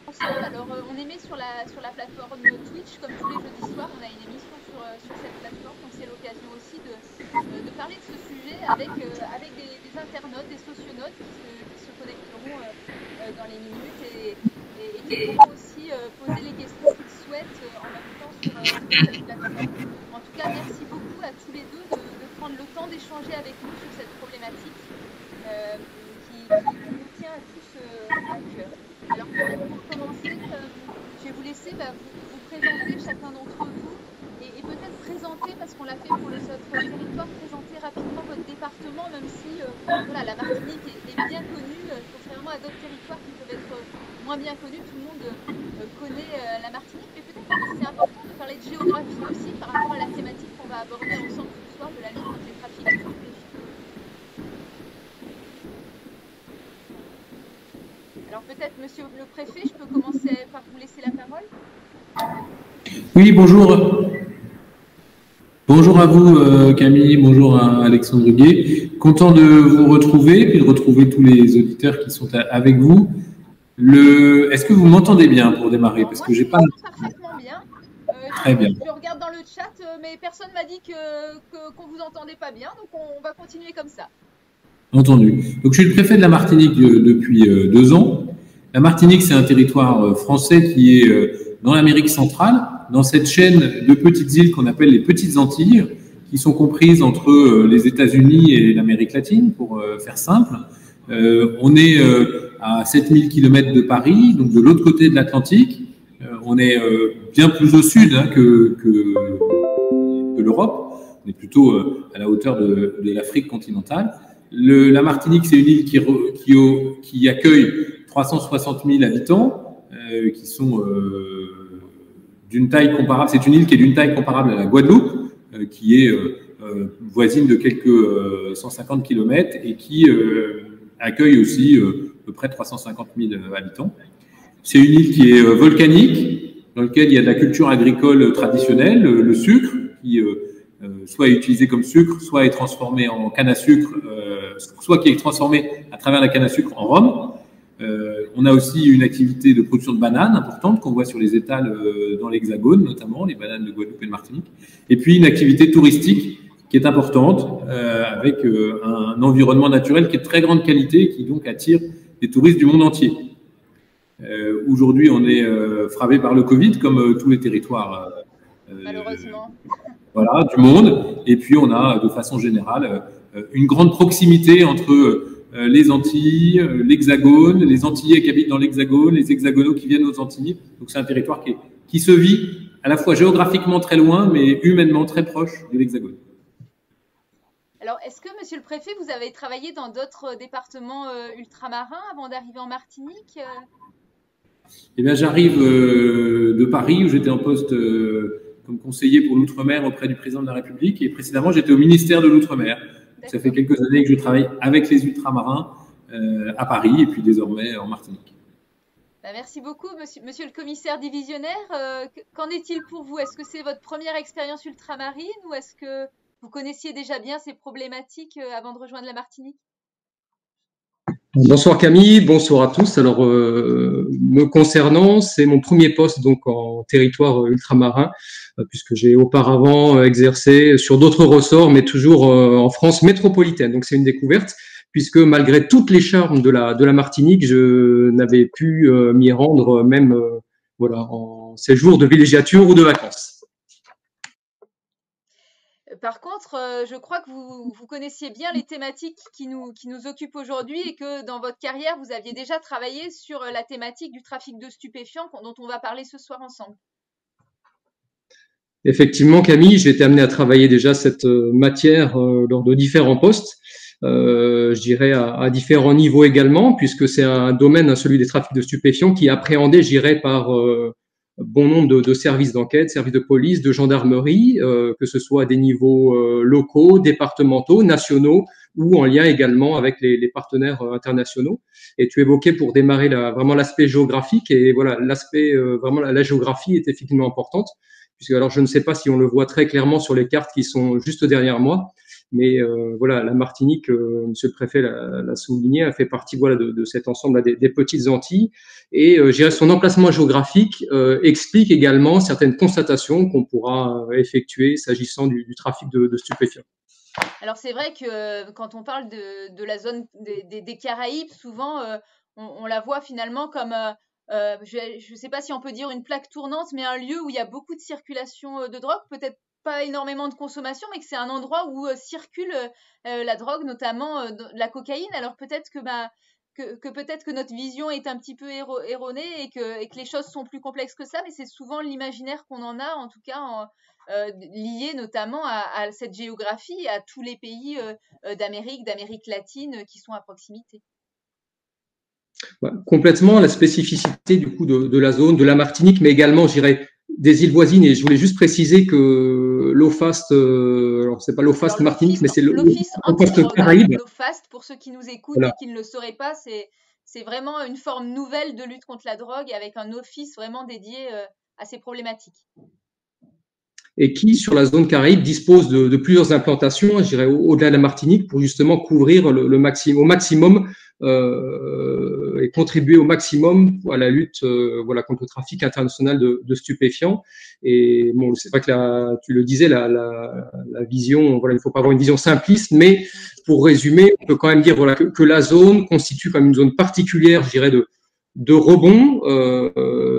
ensemble. Alors, on émet sur la plateforme Twitch, comme tous les jeudis soirs, on a une émission sur cette plateforme. Donc, c'est l'occasion aussi de parler de ce sujet avec des internautes, des socionautes qui se connecteront dans les minutes et qui pourront aussi poser les questions qu'ils souhaitent en même temps sur cette plateforme. En tout cas, merci beaucoup à tous les deux de prendre le temps d'échanger avec nous sur cette problématique qui nous tient à tous à cœur. Alors peut-être pour commencer, je vais vous laisser vous présenter chacun d'entre vous et peut-être présenter, parce qu'on l'a fait pour notre territoire, présenter rapidement votre département, même si voilà, la Martinique est bien connue, contrairement à d'autres territoires qui peuvent être moins bien connus. Tout le monde connaît la Martinique, mais peut-être que c'est important de parler de géographie aussi par rapport à la thématique qu'on va aborder ensemble ce soir de la lutte contre les trafics de stupéfiants. Alors peut-être, monsieur le préfet, je peux commencer par vous laisser la parole. Oui, bonjour. Bonjour à vous, Camille, bonjour à Alexandre Gué. Content de vous retrouver, puis de retrouver tous les auditeurs qui sont avec vous. Est-ce que vous m'entendez bien pour démarrer? Parce que j'ai pas. Parfaitement bien. Très bien. Je regarde dans le chat, mais personne m'a dit qu'on vous entendait pas bien, donc on va continuer comme ça. Entendu. Donc, je suis le préfet de la Martinique depuis 2 ans. La Martinique, c'est un territoire français qui est dans l'Amérique centrale, dans cette chaîne de petites îles qu'on appelle les Petites Antilles, qui sont comprises entre les États-Unis et l'Amérique latine, pour faire simple. On est à 7000 km de Paris, donc de l'autre côté de l'Atlantique. On est bien plus au sud que l'Europe. On est plutôt à la hauteur de l'Afrique continentale. La Martinique, c'est une île qui accueille 360 000 habitants, qui sont d'une taille comparable. C'est une île qui est d'une taille comparable à la Guadeloupe, qui est voisine de quelques 150 km et qui accueille aussi à peu près 350 000 habitants. C'est une île qui est volcanique, dans laquelle il y a de la culture agricole traditionnelle, le sucre, qui soit est utilisé comme sucre, soit est transformé en canne à sucre, soit qui est transformé à travers la canne à sucre en rhum. On a aussi une activité de production de bananes importante qu'on voit sur les étals dans l'Hexagone, notamment les bananes de Guadeloupe et de Martinique. Et puis une activité touristique qui est importante, avec un environnement naturel qui est de très grande qualité et qui donc attire des touristes du monde entier. Aujourd'hui, on est frappé par le Covid, comme tous les territoires. Malheureusement. Voilà, du monde. Et puis, on a, de façon générale, une grande proximité entre les Antilles, l'Hexagone, les Antillais qui habitent dans l'Hexagone, les Hexagonaux qui viennent aux Antilles. Donc, c'est un territoire qui se vit à la fois géographiquement très loin, mais humainement très proche de l'Hexagone. Alors, est-ce que, monsieur le préfet, vous avez travaillé dans d'autres départements ultramarins avant d'arriver en Martinique? Eh bien, j'arrive de Paris, où j'étais en poste comme conseiller pour l'outre-mer auprès du président de la République. Et précédemment, j'étais au ministère de l'outre-mer. Ça fait quelques années que je travaille avec les ultramarins à Paris et puis désormais en Martinique. Merci beaucoup, monsieur le commissaire divisionnaire. Qu'en est-il pour vous? Est-ce que c'est votre première expérience ultramarine ou est-ce que vous connaissiez déjà bien ces problématiques avant de rejoindre la Martinique? Bonsoir Camille, bonsoir à tous. Alors, me concernant, c'est mon premier poste donc en territoire ultramarin, puisque j'ai auparavant exercé sur d'autres ressorts, mais toujours en France métropolitaine. Donc, c'est une découverte, puisque malgré toutes les charmes de la Martinique, je n'avais pu m'y rendre même voilà, en séjour de villégiature ou de vacances. Par contre, je crois que vous connaissiez bien les thématiques qui nous occupent aujourd'hui et que dans votre carrière, vous aviez déjà travaillé sur la thématique du trafic de stupéfiants dont on va parler ce soir ensemble. Effectivement, Camille, j'ai été amené à travailler déjà cette matière lors de différents postes, je dirais à différents niveaux également, puisque c'est un domaine, celui des trafics de stupéfiants, qui est appréhendé, je dirais, par bon nombre de services d'enquête, services de police, de gendarmerie, que ce soit à des niveaux locaux, départementaux, nationaux ou en lien également avec les partenaires internationaux. Et tu évoquais pour démarrer vraiment l'aspect géographique et voilà, l'aspect vraiment la géographie est effectivement importante puisque alors je ne sais pas si on le voit très clairement sur les cartes qui sont juste derrière moi, Mais voilà, la Martinique, Monsieur le Préfet l'a souligné, a fait partie voilà de cet ensemble des petites Antilles. Et je dirais son emplacement géographique explique également certaines constatations qu'on pourra effectuer s'agissant du trafic de stupéfiants. Alors c'est vrai que quand on parle de la zone des Caraïbes, souvent on la voit finalement comme, je ne sais pas si on peut dire une plaque tournante, mais un lieu où il y a beaucoup de circulation de drogue, peut-être pas énormément de consommation, mais que c'est un endroit où circule la drogue, notamment la cocaïne. Alors peut-être que peut-être que notre vision est un petit peu erronée et que les choses sont plus complexes que ça, mais c'est souvent l'imaginaire qu'on en a, en tout cas lié notamment à cette géographie, à tous les pays d'Amérique latine qui sont à proximité. Complètement, la spécificité du coup de la zone, de la Martinique, mais également, je dirais, des îles voisines. Et je voulais juste préciser que l'OFAST, alors c'est pas l'OFAST Martinique, mais c'est l'Office Caraïbes. L'OFAST, pour ceux qui nous écoutent Voilà. Et qui ne le sauraient pas, c'est vraiment une forme nouvelle de lutte contre la drogue avec un office vraiment dédié à ces problématiques. Et qui, sur la zone Caraïbe, dispose de plusieurs implantations, je dirais, au-delà de la Martinique, pour justement couvrir au maximum et contribuer au maximum à la lutte voilà, contre le trafic international de stupéfiants. Et bon, c'est vrai que tu le disais, la vision, voilà, il ne faut pas avoir une vision simpliste, mais pour résumer, on peut quand même dire voilà, que la zone constitue comme une zone particulière, je dirais, de rebond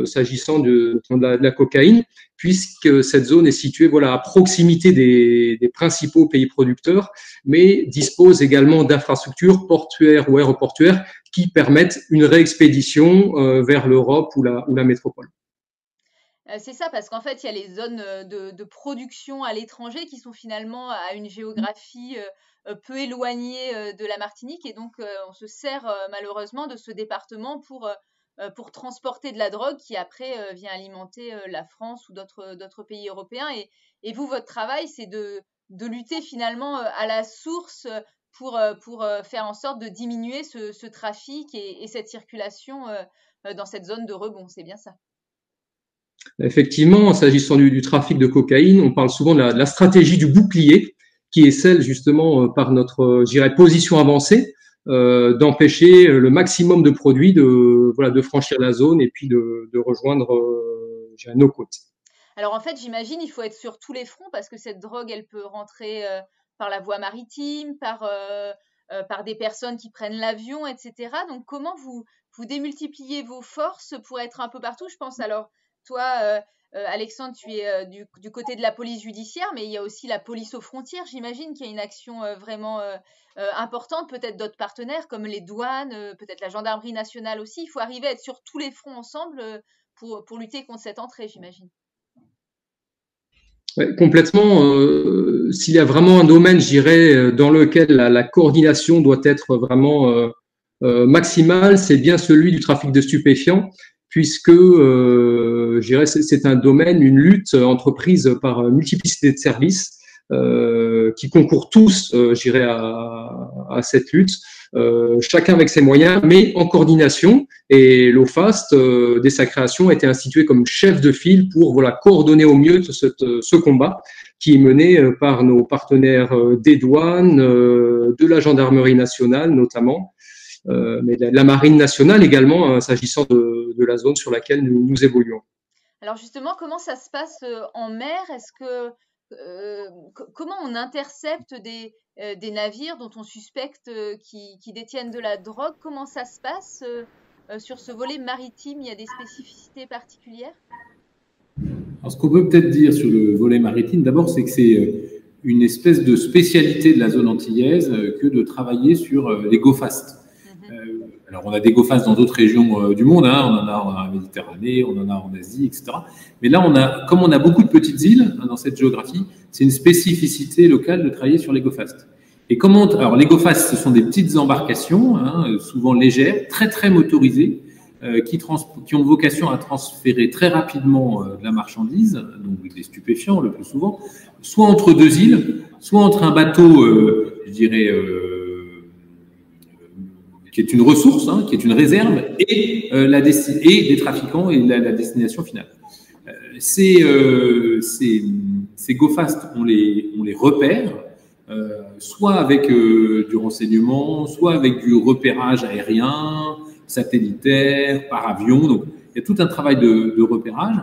s'agissant de la cocaïne, puisque cette zone est située voilà, à proximité des principaux pays producteurs, mais dispose également d'infrastructures portuaires ou aéroportuaires qui permettent une réexpédition vers l'Europe ou la métropole. C'est ça, parce qu'en fait, il y a les zones de production à l'étranger qui sont finalement à une géographie peu éloignée de la Martinique, et donc on se sert malheureusement de ce département pour transporter de la drogue qui après vient alimenter la France ou d'autres pays européens. Et vous, votre travail, c'est de lutter finalement à la source pour faire en sorte de diminuer ce trafic et cette circulation dans cette zone de rebond. C'est bien ça? Effectivement, s'agissant du trafic de cocaïne, on parle souvent de la stratégie du bouclier, qui est celle justement par notre, je dirais, position avancée, d'empêcher le maximum de produits de franchir la zone et puis de rejoindre nos côtes. Alors en fait, j'imagine il faut être sur tous les fronts parce que cette drogue, elle peut rentrer par la voie maritime, par des personnes qui prennent l'avion, etc. Donc comment vous démultipliez vos forces pour être un peu partout? Je pense alors, toi, Alexandre, tu es du côté de la police judiciaire, mais il y a aussi la police aux frontières. J'imagine qu'il y a une action vraiment importante, peut-être d'autres partenaires comme les douanes, peut-être la gendarmerie nationale aussi. Il faut arriver à être sur tous les fronts ensemble pour lutter contre cette entrée, j'imagine. Ouais, complètement. S'il y a vraiment un domaine, je dirais, dans lequel la coordination doit être vraiment maximale, c'est bien celui du trafic de stupéfiants, puisque je dirais c'est un domaine, une lutte entreprise par multiplicité de services qui concourent tous, je dirais, à cette lutte. Chacun avec ses moyens, mais en coordination. Et l'OFAST, dès sa création, a été institué comme chef de file pour voilà, coordonner au mieux ce combat qui est mené par nos partenaires des douanes, de la gendarmerie nationale notamment, mais de la marine nationale également, s'agissant de la zone sur laquelle nous évoluons. Alors justement, comment ça se passe en mer? Est-ce que comment on intercepte des navires dont on suspecte qui détiennent de la drogue? Comment ça se passe sur ce volet maritime? Il y a des spécificités particulières? Alors, ce qu'on peut peut-être dire sur le volet maritime, d'abord, c'est que c'est une espèce de spécialité de la zone antillaise que de travailler sur les go-fast. Alors, on a des go-fast dans d'autres régions du monde, hein, on en a en Méditerranée, on en a en Asie, etc. Mais là, comme on a beaucoup de petites îles dans cette géographie, c'est une spécificité locale de travailler sur les go-fast. Et alors, les go-fast, ce sont des petites embarcations, hein, souvent légères, très très motorisées, qui ont vocation à transférer très rapidement de la marchandise, donc des stupéfiants le plus souvent, soit entre deux îles, soit entre un bateau, je dirais, qui est une ressource, hein, qui est une réserve, et des trafiquants et la destination finale. Ces go-fast, on les repère soit avec du renseignement, soit avec du repérage aérien, satellitaire, par avion. Donc, il y a tout un travail de repérage.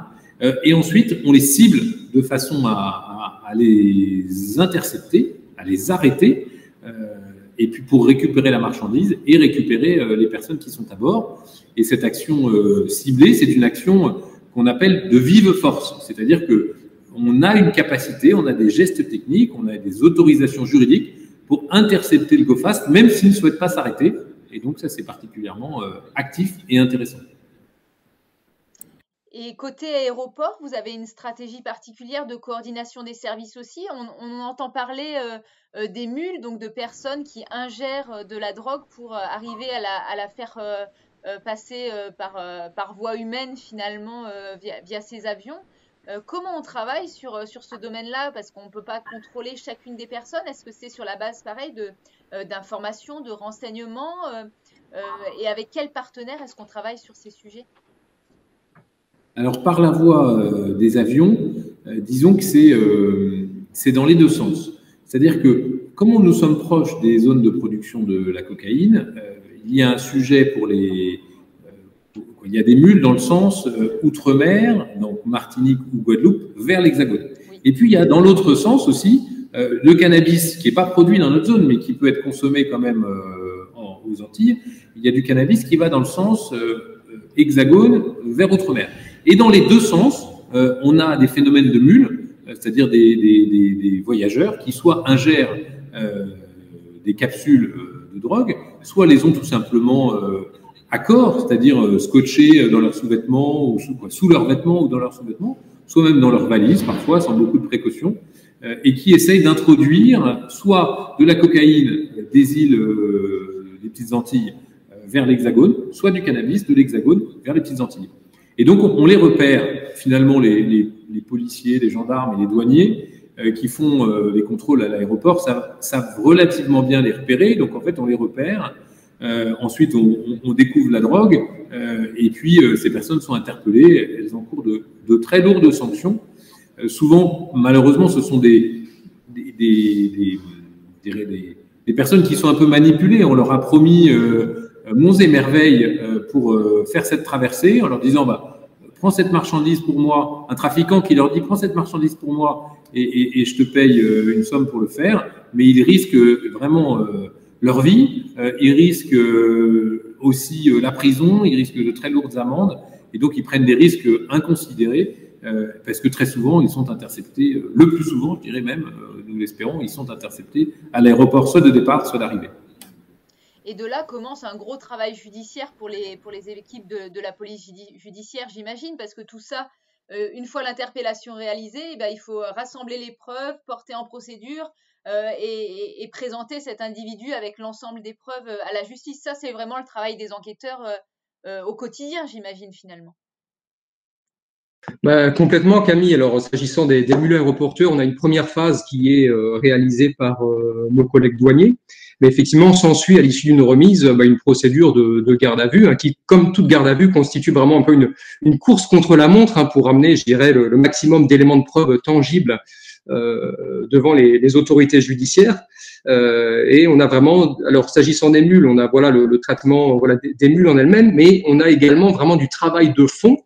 Et ensuite, on les cible de façon à les intercepter, à les arrêter, et puis pour récupérer la marchandise et récupérer les personnes qui sont à bord. Et cette action ciblée, c'est une action qu'on appelle de vive force. C'est-à-dire que on a une capacité, on a des gestes techniques, on a des autorisations juridiques pour intercepter le go-fast, même s'il ne souhaite pas s'arrêter. Et donc, ça, c'est particulièrement actif et intéressant. Et côté aéroport, vous avez une stratégie particulière de coordination des services aussi. On entend parler des mules, donc de personnes qui ingèrent de la drogue pour arriver à la faire passer par voie humaine finalement via ces avions. Comment on travaille sur ce domaine-là? Parce qu'on ne peut pas contrôler chacune des personnes. Est-ce que c'est sur la base, pareil, d'informations, de renseignements et avec quels partenaires est-ce qu'on travaille sur ces sujets? Alors, par la voie des avions, disons que c'est dans les deux sens. C'est-à-dire que, comme nous sommes proches des zones de production de la cocaïne, il y a un sujet pour il y a des mules dans le sens outre-mer, donc Martinique ou Guadeloupe, vers l'Hexagone. Oui. Et puis, il y a dans l'autre sens aussi le cannabis, qui n'est pas produit dans notre zone, mais qui peut être consommé quand même aux Antilles. Il y a du cannabis qui va dans le sens Hexagone vers outre-mer. Et dans les deux sens, on a des phénomènes de mules, c'est-à-dire des voyageurs qui soit ingèrent des capsules de drogue, soit les ont tout simplement à corps, c'est-à-dire scotchés dans leurs sous-vêtements, ou sous leurs vêtements ou dans leurs sous-vêtements, soit même dans leurs valises, parfois, sans beaucoup de précautions, et qui essayent d'introduire soit de la cocaïne des îles des Petites Antilles vers l'Hexagone, soit du cannabis de l'Hexagone vers les Petites Antilles. Et donc, on les repère, finalement, les policiers, les gendarmes et les douaniers qui font les contrôles à l'aéroport savent relativement bien les repérer. Donc, en fait, on les repère. Ensuite, on découvre la drogue et puis ces personnes sont interpellées. Elles encourent de très lourdes sanctions. Souvent, malheureusement, ce sont des personnes qui sont un peu manipulées. On leur a promis monts et merveilles pour faire cette traversée en leur disant prends cette marchandise pour moi, un trafiquant qui leur dit prends cette marchandise pour moi et je te paye une somme pour le faire, mais ils risquent vraiment leur vie, ils risquent aussi la prison, ils risquent de très lourdes amendes et donc ils prennent des risques inconsidérés parce que très souvent ils sont interceptés, le plus souvent je dirais même, nous l'espérons, ils sont interceptés à l'aéroport soit de départ soit d'arrivée. Et de là commence un gros travail judiciaire pour les équipes de la police judiciaire, j'imagine, parce que tout ça, une fois l'interpellation réalisée, il faut rassembler les preuves, porter en procédure et présenter cet individu avec l'ensemble des preuves à la justice. Ça, c'est vraiment le travail des enquêteurs au quotidien, j'imagine, finalement. Complètement, Camille. Alors, s'agissant des mules aéroporteurs, on a une première phase qui est réalisée par nos collègues douaniers. Mais effectivement, s'ensuit à l'issue d'une remise une procédure de garde à vue qui, comme toute garde à vue, constitue vraiment un peu une course contre la montre pour amener, je dirais, le maximum d'éléments de preuve tangibles devant les autorités judiciaires. Et on a vraiment, alors s'agissant des mules, on a le traitement des mules en elles-mêmes, mais on a également vraiment du travail de fond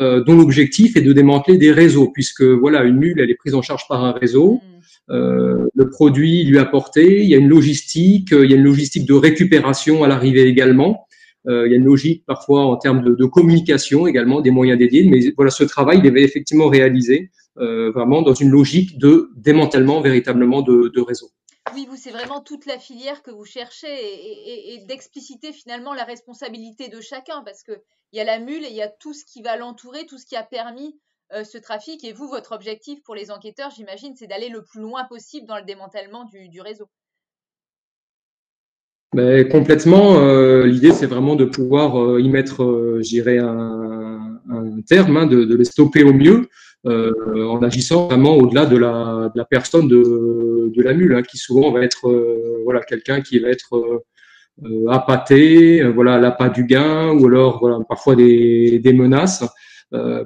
dont l'objectif est de démanteler des réseaux, puisque une mule, elle est prise en charge par un réseau. Le produit lui apporté, il y a une logistique, de récupération à l'arrivée également. Il y a une logique parfois en termes de communication également, des moyens dédiés. Mais ce travail, il est effectivement réalisé vraiment dans une logique de démantèlement véritablement de réseau. Oui, c'est vraiment toute la filière que vous cherchez et d'expliciter finalement la responsabilité de chacun, parce que il y a la mule et il y a tout ce qui va l'entourer, tout ce qui a permis ce trafic. Et vous, votre objectif pour les enquêteurs, j'imagine, c'est d'aller le plus loin possible dans le démantèlement du réseau. Complètement. L'idée, c'est vraiment de pouvoir y mettre, un terme, de les stopper au mieux, en agissant vraiment au-delà de la personne de la mule, qui souvent va être quelqu'un qui va être appâté, à l'appât du gain, ou alors parfois des menaces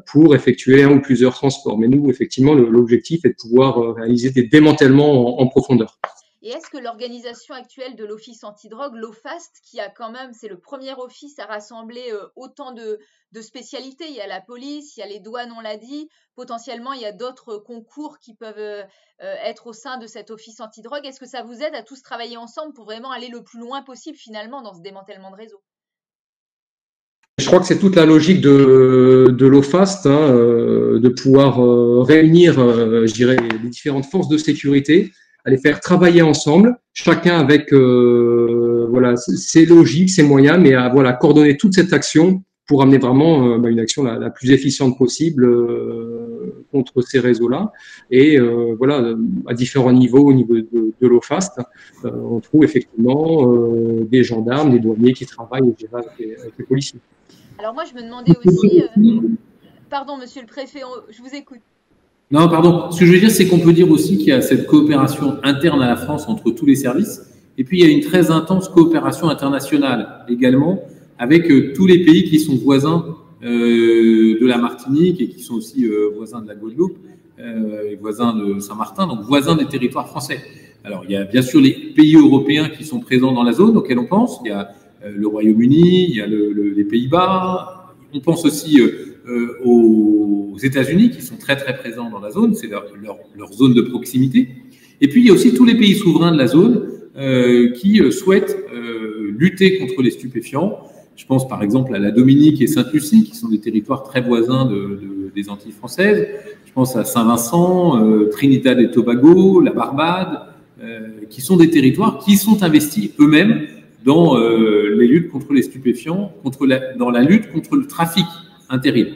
pour effectuer un ou plusieurs transports. Mais nous, effectivement, l'objectif est de pouvoir réaliser des démantèlements en profondeur. Et est-ce que l'organisation actuelle de l'Office antidrogue, l'OFAST, qui a quand même, c'est le premier office à rassembler autant de spécialités, il y a la police, il y a les douanes, on l'a dit, potentiellement il y a d'autres concours qui peuvent être au sein de cet office antidrogue, est-ce que ça vous aide à tous travailler ensemble pour vraiment aller le plus loin possible finalement dans ce démantèlement de réseau? Je crois que c'est toute la logique de l'OFAST, hein, de pouvoir réunir, je dirais, les différentes forces de sécurité, à les faire travailler ensemble, chacun avec voilà, ses logiques, ses moyens, mais à voilà, coordonner toute cette action pour amener vraiment une action la plus efficiente possible contre ces réseaux-là. Et voilà, à différents niveaux, au niveau de l'OFAST, on trouve effectivement des gendarmes, des douaniers qui travaillent avec les policiers. Alors moi, je me demandais aussi, pardon, monsieur le préfet, je vous écoute. Non, pardon. Ce que je veux dire, c'est qu'on peut dire aussi qu'il y a cette coopération interne à la France entre tous les services. Et puis, il y a une très intense coopération internationale également avec tous les pays qui sont voisins de la Martinique et qui sont aussi voisins de la Guadeloupe, et voisins de Saint-Martin, donc voisins des territoires français. Alors, il y a bien sûr les pays européens qui sont présents dans la zone auxquels on pense. Il y a le Royaume-Uni, il y a les Pays-Bas. On pense aussi aux États-Unis qui sont très très présents dans la zone, c'est leur zone de proximité. Et puis il y a aussi tous les pays souverains de la zone qui souhaitent lutter contre les stupéfiants. Je pense par exemple à la Dominique et Sainte-Lucie qui sont des territoires très voisins des Antilles françaises. Je pense à Saint-Vincent, Trinidad et Tobago, la Barbade, qui sont des territoires qui sont investis eux-mêmes dans les luttes contre les stupéfiants, dans la lutte contre le trafic intérim.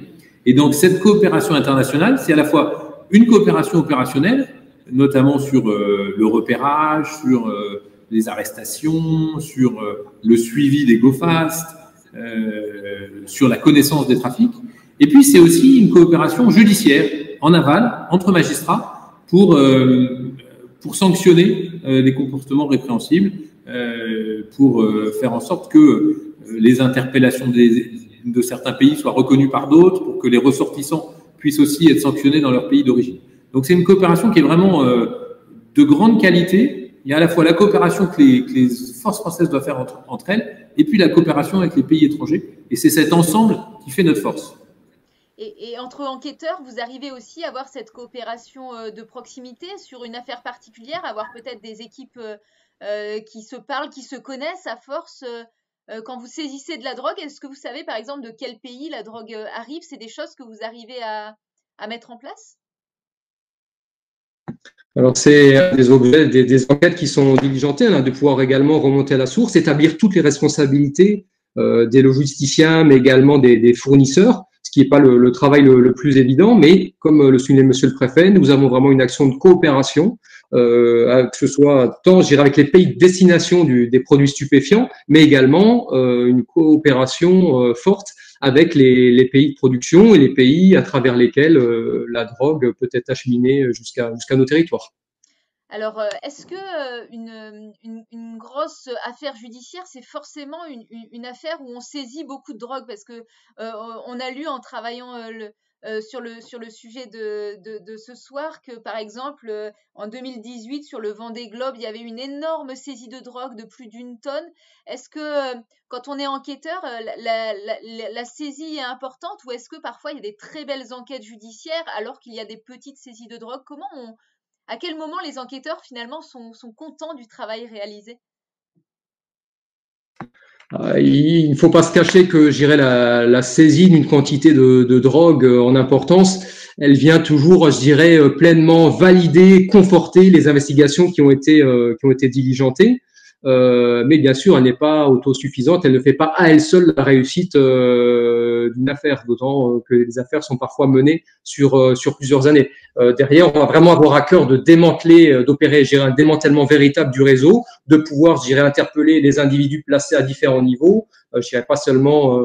Et donc, cette coopération internationale, c'est à la fois une coopération opérationnelle, notamment sur le repérage, sur les arrestations, sur le suivi des GoFast, sur la connaissance des trafics. Et puis, c'est aussi une coopération judiciaire en aval, entre magistrats, pour sanctionner des comportements répréhensibles, pour faire en sorte que les interpellations de certains pays soient reconnus par d'autres, pour que les ressortissants puissent aussi être sanctionnés dans leur pays d'origine. Donc c'est une coopération qui est vraiment de grande qualité. Il y a à la fois la coopération que les forces françaises doivent faire entre elles, et puis la coopération avec les pays étrangers. Et c'est cet ensemble qui fait notre force. Et entre enquêteurs, vous arrivez aussi à avoir cette coopération de proximité sur une affaire particulière, avoir peut-être des équipes qui se parlent, qui se connaissent à force quand vous saisissez de la drogue. Est-ce que vous savez par exemple de quel pays la drogue arrive? C'est des choses que vous arrivez à mettre en place? Alors, c'est des objets, des enquêtes qui sont diligentées, hein, de pouvoir également remonter à la source, établir toutes les responsabilités des logisticiens, mais également des fournisseurs, ce qui n'est pas le travail le plus évident, mais comme le soulignait Monsieur le Préfet, nous avons vraiment une action de coopération, que ce soit tant, je dirais, avec les pays de destination des produits stupéfiants, mais également une coopération forte avec les pays de production et les pays à travers lesquels la drogue peut être acheminée jusqu'à nos territoires. Alors, est-ce que une grosse affaire judiciaire, c'est forcément une affaire où on saisit beaucoup de drogue? Parce que on a lu en travaillant sur le sujet de ce soir que, par exemple, en 2018, sur le Vendée Globe, il y avait une énorme saisie de drogue de plus d'1 tonne. Est-ce que quand on est enquêteur, la saisie est importante, ou est-ce que parfois il y a des très belles enquêtes judiciaires alors qu'il y a des petites saisies de drogue? À quel moment les enquêteurs finalement sont contents du travail réalisé? Il ne faut pas se cacher que, je dirais, la saisie d'une quantité de drogue en importance, elle vient toujours, je dirais, pleinement valider, conforter les investigations qui ont été diligentées. Mais bien sûr, elle n'est pas autosuffisante, elle ne fait pas à elle seule la réussite d'une affaire, d'autant que les affaires sont parfois menées sur plusieurs années. Derrière, on va vraiment avoir à cœur de démanteler, d'opérer, je dirais, un démantèlement véritable du réseau, de pouvoir, je dirais, interpeller les individus placés à différents niveaux, je dirais pas seulement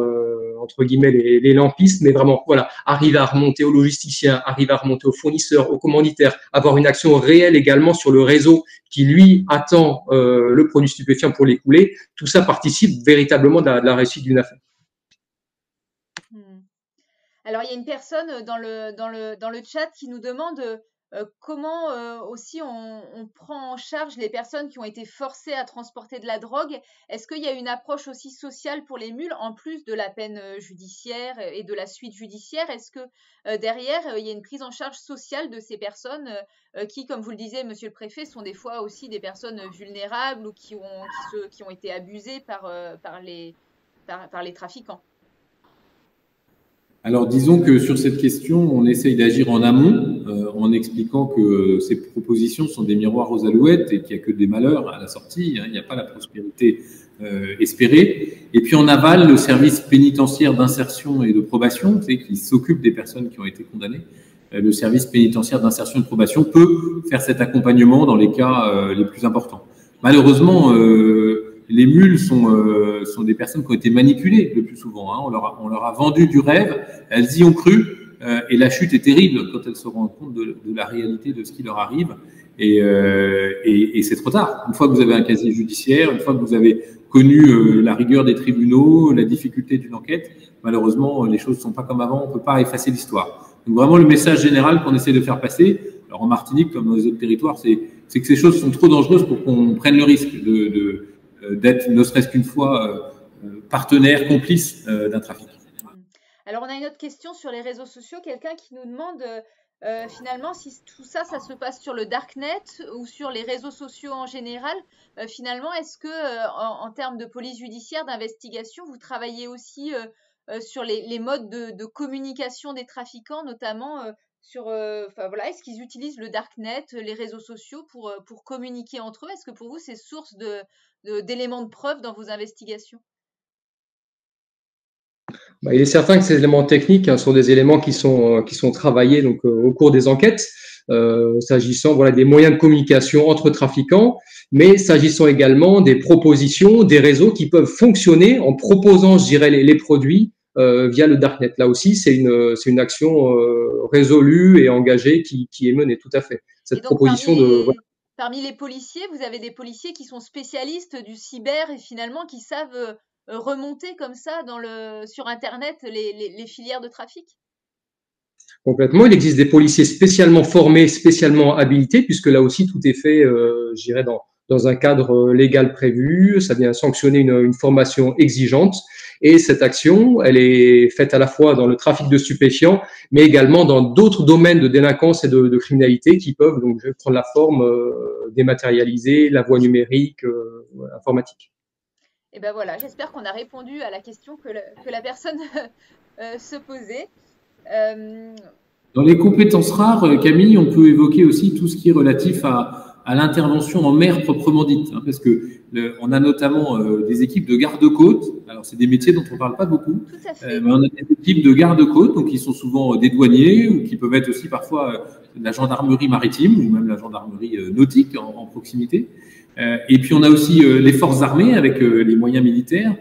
entre guillemets les lampistes, mais vraiment voilà, arriver à remonter aux logisticiens, arriver à remonter aux fournisseurs, aux commanditaires, avoir une action réelle également sur le réseau qui lui attend le produit stupéfiant pour l'écouler. Tout ça participe véritablement de la réussite d'une affaire. Alors il y a une personne dans le chat qui nous demande comment aussi on prend en charge les personnes qui ont été forcées à transporter de la drogue? Est-ce qu'il y a une approche aussi sociale pour les mules, en plus de la peine judiciaire et de la suite judiciaire? Est-ce que derrière, il y a une prise en charge sociale de ces personnes qui, comme vous le disiez, monsieur le préfet, sont des fois aussi des personnes vulnérables ou qui ont été abusées par les trafiquants? Alors, disons que sur cette question, on essaye d'agir en amont, en expliquant que ces propositions sont des miroirs aux alouettes et qu'il n'y a que des malheurs à la sortie, hein, il n'y a pas la prospérité espérée. Et puis en aval, le service pénitentiaire d'insertion et de probation, qui s'occupe des personnes qui ont été condamnées, le service pénitentiaire d'insertion et de probation peut faire cet accompagnement dans les cas les plus importants. Malheureusement, les mules sont des personnes qui ont été manipulées le plus souvent. Hein. On leur a vendu du rêve, elles y ont cru, et la chute est terrible quand elles se rendent compte de la réalité de ce qui leur arrive. Et c'est trop tard. Une fois que vous avez un casier judiciaire, une fois que vous avez connu la rigueur des tribunaux, la difficulté d'une enquête, malheureusement, les choses ne sont pas comme avant, on ne peut pas effacer l'histoire. Donc vraiment, le message général qu'on essaie de faire passer, alors en Martinique comme dans les autres territoires, c'est que ces choses sont trop dangereuses pour qu'on prenne le risque d'être, ne serait-ce qu'une fois, partenaire, complice d'un trafic. Alors, on a une autre question sur les réseaux sociaux. Quelqu'un qui nous demande finalement si tout ça, ça se passe sur le darknet ou sur les réseaux sociaux en général. Finalement, est-ce que en termes de police judiciaire, d'investigation, vous travaillez aussi sur les modes de communication des trafiquants, notamment voilà, est-ce qu'ils utilisent le darknet, les réseaux sociaux pour communiquer entre eux? Est-ce que pour vous, c'est source d'éléments de preuve dans vos investigations? Il est certain que ces éléments techniques sont des éléments qui sont travaillés donc au cours des enquêtes, s'agissant des moyens de communication entre trafiquants, mais s'agissant également des propositions, des réseaux qui peuvent fonctionner en proposant, je dirais, les produits via le darknet. Là aussi, c'est une action résolue et engagée qui est menée, tout à fait. Cette proposition parmi les policiers, vous avez des policiers qui sont spécialistes du cyber et finalement qui savent remonter comme ça sur Internet les filières de trafic? Complètement. Il existe des policiers spécialement formés, spécialement habilités, puisque là aussi tout est fait, je dirais, dans un cadre légal prévu. Ça vient sanctionner une formation exigeante. Et cette action, elle est faite à la fois dans le trafic de stupéfiants, mais également dans d'autres domaines de délinquance et de criminalité qui peuvent donc prendre la forme dématérialisée, la voie numérique, informatique. Et ben voilà, j'espère qu'on a répondu à la question que la personne se posait. Dans les compétences rares, Camille, on peut évoquer aussi tout ce qui est relatif à l'intervention en mer proprement dite, hein, parce que on a notamment des équipes de garde-côte. Alors c'est des métiers dont on ne parle pas beaucoup, mais on a des équipes de garde-côte, donc qui sont souvent des douaniers ou qui peuvent être aussi parfois la gendarmerie maritime ou même la gendarmerie nautique en proximité. Et puis on a aussi les forces armées avec les moyens militaires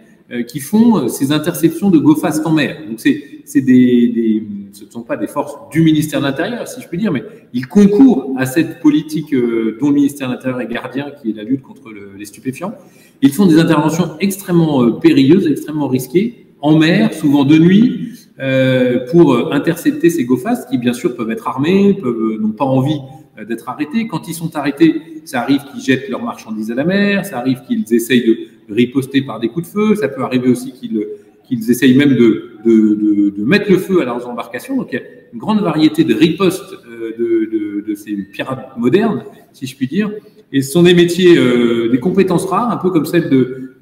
qui font ces interceptions de go fast en mer. Donc ce ne sont pas des forces du ministère de l'Intérieur, si je puis dire, mais ils concourent à cette politique dont le ministère de l'Intérieur est gardien, qui est la lutte contre les stupéfiants. Ils font des interventions extrêmement périlleuses, extrêmement risquées, en mer, souvent de nuit, pour intercepter ces go fast qui, bien sûr, peuvent être armés, n'ont pas envie d'être arrêtés. Quand ils sont arrêtés, ça arrive qu'ils jettent leurs marchandises à la mer, ça arrive qu'ils essayent de riposter par des coups de feu, ça peut arriver aussi qu'ils essayent même de mettre le feu à leurs embarcations. Donc il y a une grande variété de ripostes de ces pirates modernes, si je puis dire. Et ce sont des métiers, des compétences rares, un peu comme celles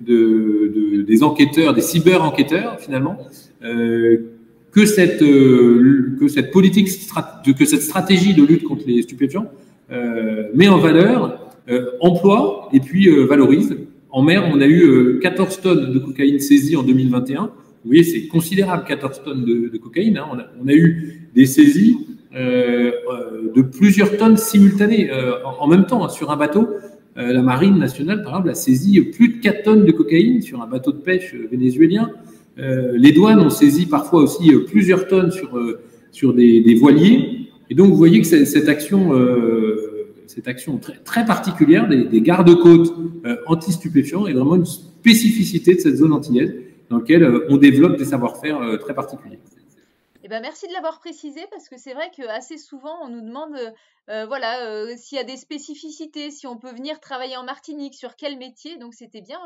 des enquêteurs, des cyber-enquêteurs finalement, que cette politique, que cette stratégie de lutte contre les stupéfiants met en valeur, emploie et puis valorise. En mer, on a eu 14 tonnes de cocaïne saisies en 2021. Vous voyez, c'est considérable, 14 tonnes de cocaïne. Hein. On a eu des saisies de plusieurs tonnes simultanées en même temps, hein, sur un bateau. La Marine nationale, par exemple, a saisi plus de 4 tonnes de cocaïne sur un bateau de pêche vénézuélien. Les douanes ont saisi parfois aussi plusieurs tonnes sur des voiliers. Et donc, vous voyez que cette action très, très particulière des gardes-côtes anti-stupéfiants est vraiment une spécificité de cette zone antillaise dans laquelle on développe des savoir-faire très particuliers. Eh ben, merci de l'avoir précisé parce que c'est vrai qu'assez souvent, on nous demande voilà, s'il y a des spécificités, si on peut venir travailler en Martinique, sur quel métier. Donc, c'était bien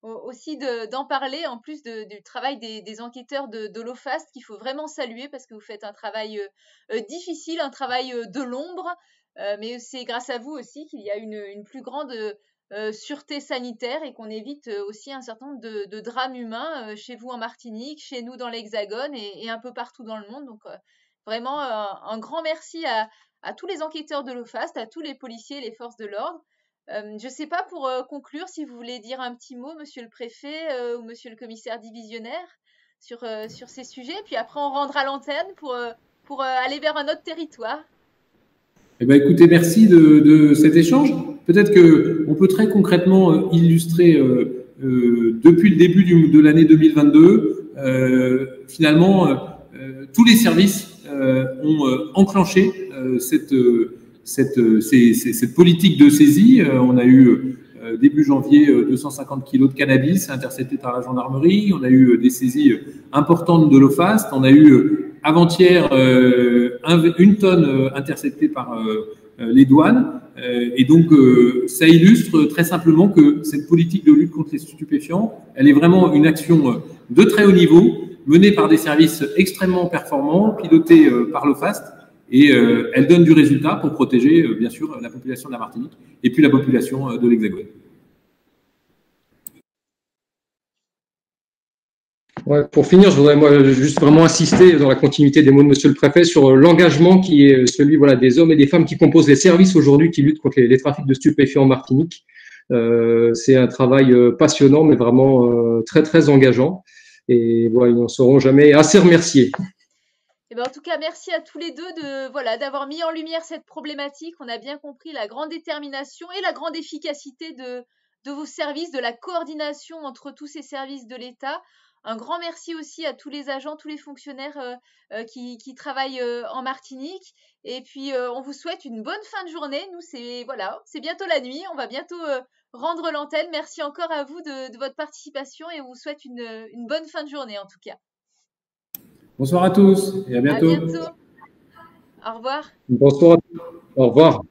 aussi d'en parler, en plus du travail des enquêteurs de l'OFAST, qu'il faut vraiment saluer parce que vous faites un travail difficile, un travail de l'ombre. Mais c'est grâce à vous aussi qu'il y a une plus grande sûreté sanitaire et qu'on évite aussi un certain nombre de drames humains chez vous en Martinique, chez nous dans l'Hexagone et un peu partout dans le monde. Donc vraiment un grand merci à tous les enquêteurs de l'OFAST, à tous les policiers et les forces de l'ordre. Je ne sais pas pour conclure si vous voulez dire un petit mot, monsieur le préfet ou monsieur le commissaire divisionnaire sur ces sujets. Puis après, on rendra l'antenne pour aller vers un autre territoire. Eh ben, écoutez, merci de cet échange. Peut-être qu'on peut très concrètement illustrer depuis le début de l'année 2022, finalement, tous les services ont enclenché cette politique de saisie. On a eu début janvier 250 kilos de cannabis interceptés par la gendarmerie. On a eu des saisies importantes de l'OFAST. On a eu avant-hier 1 tonne interceptée par les douanes. Et donc, ça illustre très simplement que cette politique de lutte contre les stupéfiants, elle est vraiment une action de très haut niveau, menée par des services extrêmement performants, pilotés par l'OFAST. Et elle donne du résultat pour protéger, bien sûr, la population de la Martinique et puis la population de l'Hexagone. Ouais, pour finir, je voudrais moi juste vraiment insister dans la continuité des mots de Monsieur le Préfet sur l'engagement qui est celui voilà des hommes et des femmes qui composent les services aujourd'hui qui luttent contre les trafics de stupéfiants en Martinique. C'est un travail passionnant, mais vraiment très très engageant. Et voilà, ils n'en seront jamais assez remerciés. Eh ben, en tout cas, merci à tous les deux d'avoir mis en lumière cette problématique. On a bien compris la grande détermination et la grande efficacité de vos services, de la coordination entre tous ces services de l'État. Un grand merci aussi à tous les agents, tous les fonctionnaires qui travaillent en Martinique. Et puis, on vous souhaite une bonne fin de journée. Nous, c'est bientôt la nuit. On va bientôt rendre l'antenne. Merci encore à vous de votre participation et on vous souhaite une bonne fin de journée en tout cas. Bonsoir à tous et à bientôt. À bientôt. Au revoir. Bonsoir. Au revoir.